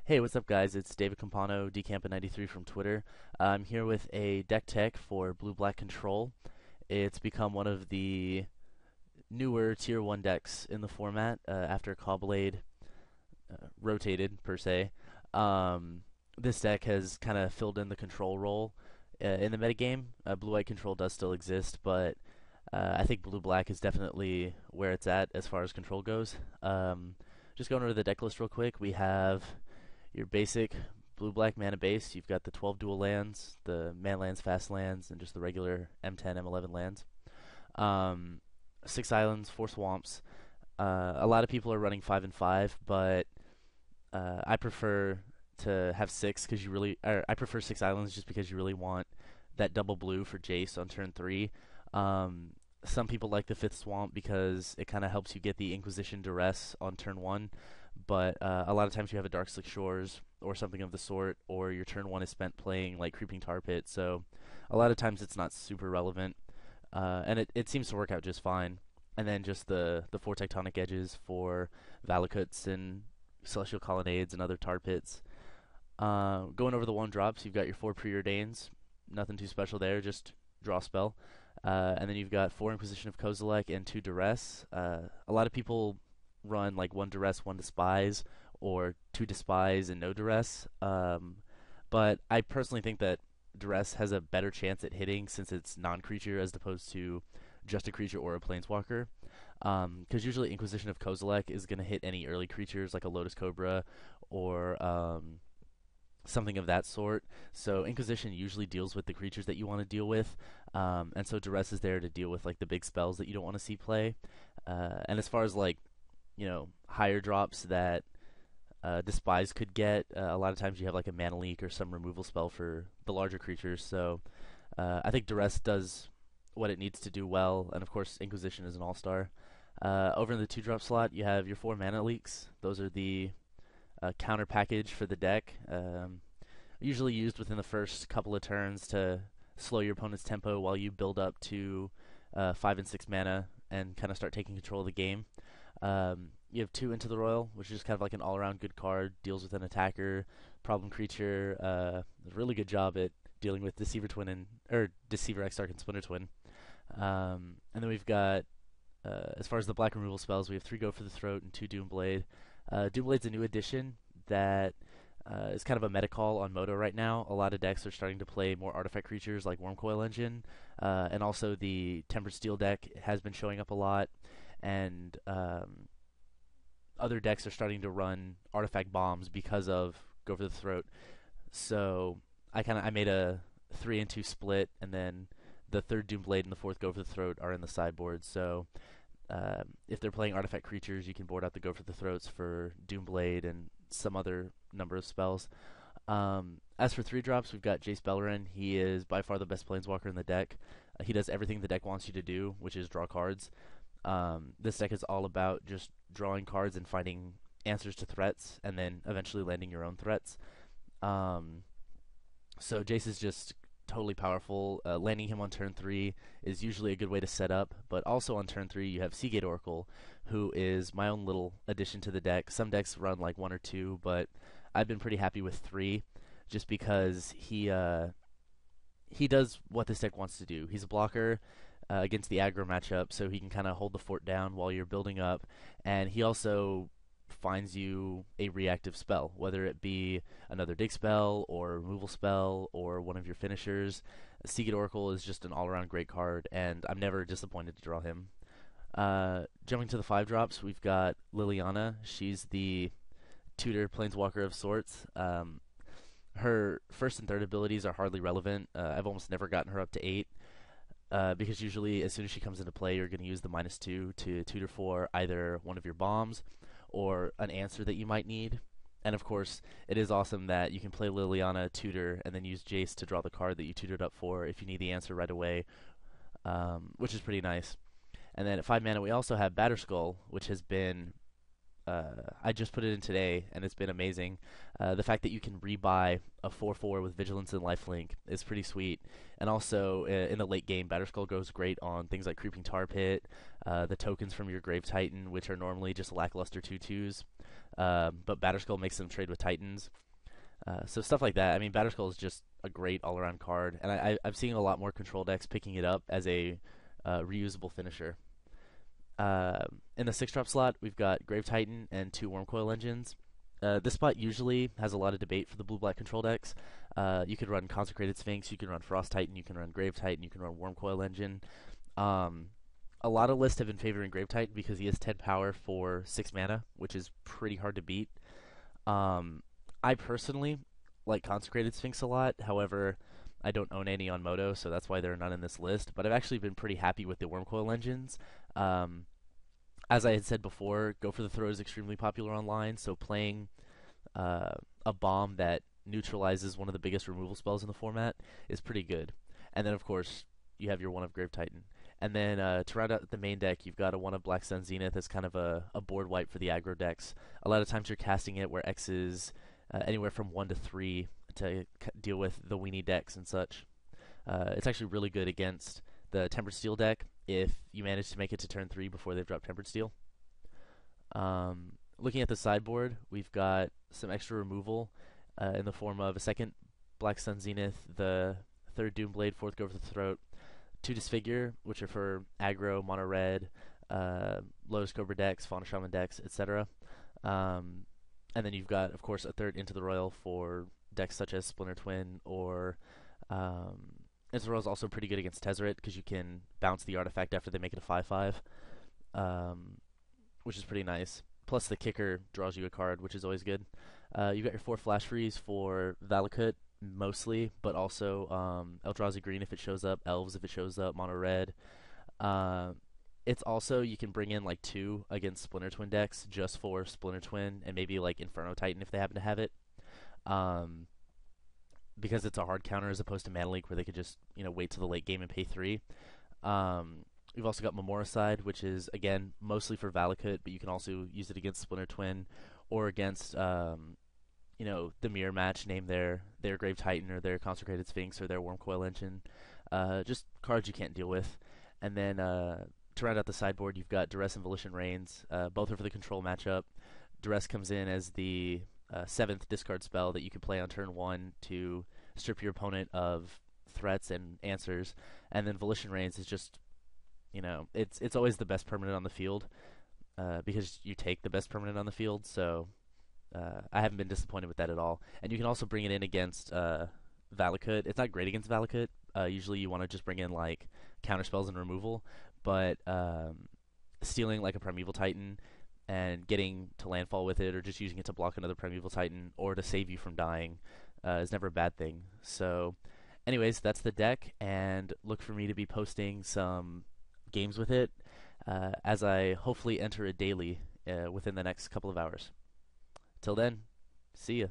Hey, what's up, guys? It's David Campano, dcampa93 from Twitter. I'm here with a deck tech for Blue-Black Control. It's become one of the newer Tier 1 decks in the format after Caw-Blade rotated, per se. Um, this deck has kind of filled in the control role in the metagame. Blue-White Control does still exist, but I think Blue-Black is definitely where it's at as far as control goes. Just going over the deck list real quick, we have your basic blue-black mana base. You've got the 12 dual lands, the man lands, fast lands, and just the regular M10, M11 lands. Um, 6 islands, 4 swamps. A lot of people are running 5 and 5, but I prefer to have six because I prefer 6 islands just because you really want that double blue for Jace on turn 3. Some people like the fifth swamp because it kind of helps you get the Inquisition Duress on turn 1, but a lot of times you have a Darkslick Shores or something of the sort, or your turn 1 is spent playing like Creeping Tar Pit, so a lot of times it's not super relevant, and it seems to work out just fine. And then just the 4 tectonic edges for Valakuts and Celestial Colonnades and other tar pits. Going over the 1 drops, you've got your 4 Preordains, nothing too special there, just draw spell. And then you've got 4 Inquisition of Kozilek and 2 Duress. A lot of people run like 1 Duress, 1 Despise, or 2 Despise and no Duress. But I personally think that Duress has a better chance at hitting since it's non-creature as opposed to just a creature or a planeswalker. Because usually Inquisition of Kozilek is going to hit any early creatures like a Lotus Cobra or something of that sort. So Inquisition usually deals with the creatures that you want to deal with, and so Duress is there to deal with like the big spells that you don't want to see play. And as far as like higher drops that Despise could get, a lot of times you have like a mana leak or some removal spell for the larger creatures. So I think Duress does what it needs to do well, and of course Inquisition is an all-star. Over in the 2 drop slot, you have your 4 mana leaks. Those are the counter package for the deck. Usually used within the first couple of turns to slow your opponent's tempo while you build up to 5 and 6 mana and kind of start taking control of the game. You have 2 Into the Royal, which is kind of like an all-around good card. Deals with an attacker, problem creature. Does a really good job at dealing with Deceiver Twin or Deceiver Exarch and Splinter Twin. And then we've got, as far as the black removal spells, we have 3 Go for the Throat and 2 Doomblade. Doomblade's a new addition that is kind of a meta call on Moto right now. A lot of decks are starting to play more artifact creatures like Wormcoil Engine, and also the Tempered Steel deck has been showing up a lot, and other decks are starting to run artifact bombs because of Go for the Throat. So I made a 3 and 2 split, and then the 3rd Doomblade and the 4th Go for the Throat are in the sideboard. So if they're playing artifact creatures, you can board out the Go for the Throats for Doomblade and some other number of spells. As for 3 drops, we've got Jace Beleren. He is by far the best planeswalker in the deck. He does everything the deck wants you to do, which is draw cards. This deck is all about just drawing cards and finding answers to threats, and then eventually landing your own threats. So Jace is just totally powerful. Landing him on turn 3 is usually a good way to set up, but also on turn 3 you have Seagate Oracle, who is my own little addition to the deck. Some decks run like 1 or 2, but I've been pretty happy with 3, just because he does what this deck wants to do. He's a blocker against the aggro matchup, so he can kind of hold the fort down while you're building up, and he also finds you a reactive spell, whether it be another dig spell or a removal spell or one of your finishers. Seagate Oracle is just an all-around great card, and I'm never disappointed to draw him. Jumping to the 5 drops, we've got Liliana. She's the tutor planeswalker of sorts. Her 1st and 3rd abilities are hardly relevant. I've almost never gotten her up to 8. Because usually as soon as she comes into play, you're going to use the -2 to tutor for either one of your bombs or an answer that you might need. And of course, it is awesome that you can play Liliana, tutor, and then use Jace to draw the card that you tutored up for if you need the answer right away, which is pretty nice. And then at 5 mana, we also have Batterskull, which has been I just put it in today, and it's been amazing. The fact that you can rebuy a 4/4 with Vigilance and Lifelink is pretty sweet. And also, in the late game, Batterskull goes great on things like Creeping Tar Pit, the tokens from your Grave Titan, which are normally just lackluster 2/2s. But Batterskull makes them trade with Titans. So stuff like that. I mean, Batterskull is just a great all-around card, and I'm seeing a lot more control decks picking it up as a reusable finisher. In the 6-drop slot, we've got Grave Titan and 2 Wormcoil Engines. This spot usually has a lot of debate for the blue-black control decks. You could run Consecrated Sphinx, you can run Frost Titan, you can run Grave Titan, you can run Wormcoil Engine. A lot of lists have been favoring Grave Titan because he has 10 power for 6 mana, which is pretty hard to beat. I personally like Consecrated Sphinx a lot. However, I don't own any on Moto, so that's why they're not in this list. But I've actually been pretty happy with the Wormcoil Engines. As I had said before, Go for the Throw is extremely popular online, so playing a bomb that neutralizes one of the biggest removal spells in the format is pretty good. And then, of course, you have your 1 of Grave Titan. And then to round out the main deck, you've got a 1 of Black Sun Zenith as kind of a board wipe for the aggro decks. A lot of times you're casting it where X is anywhere from 1 to 3 to deal with the weenie decks and such. It's actually really good against the Tempered Steel deck if you manage to make it to turn 3 before they've dropped Tempered Steel. Looking at the sideboard, we've got some extra removal in the form of a 2nd Black Sun Zenith, the 3rd Doomblade, 4th Go for the Throat, 2 Disfigure, which are for aggro, mono red, Lotus Cobra decks, Fauna Shaman decks, etc. And then you've got, of course, a 3rd Into the Royal for decks such as Splinter Twin, or Into the Royal is also pretty good against Tezzeret because you can bounce the artifact after they make it a 5/5, which is pretty nice. Plus the kicker draws you a card, which is always good. You've got your 4 Flash Freeze for Valakut, mostly, but also Eldrazi Green if it shows up, Elves if it shows up, Mono Red. It's also, you can bring in like 2 against Splinter Twin decks just for Splinter Twin, and maybe like Inferno Titan if they happen to have it. Because it's a hard counter as opposed to Mana Leak where they could just, wait till the late game and pay 3. We've also got Memoricide, which is, again, mostly for Valakut, but you can also use it against Splinter Twin or against, the mirror match, name their Grave Titan or their Consecrated Sphinx or their Wormcoil Engine. Just cards you can't deal with. And then to round out the sideboard, you've got Duress and Volition Reigns. Both are for the control matchup. Duress comes in as the 7th discard spell that you can play on turn 1 to strip your opponent of threats and answers. And then Volition Reigns is just, it's always the best permanent on the field because you take the best permanent on the field. So I haven't been disappointed with that at all. And you can also bring it in against Valakut. It's not great against Valakut. Usually you want to just bring in like counterspells and removal, but stealing like a Primeval Titan and getting to landfall with it, or just using it to block another Primeval Titan, or to save you from dying, is never a bad thing. So, anyways, that's the deck, and look for me to be posting some games with it as I hopefully enter a daily within the next couple of hours. Till then, see ya.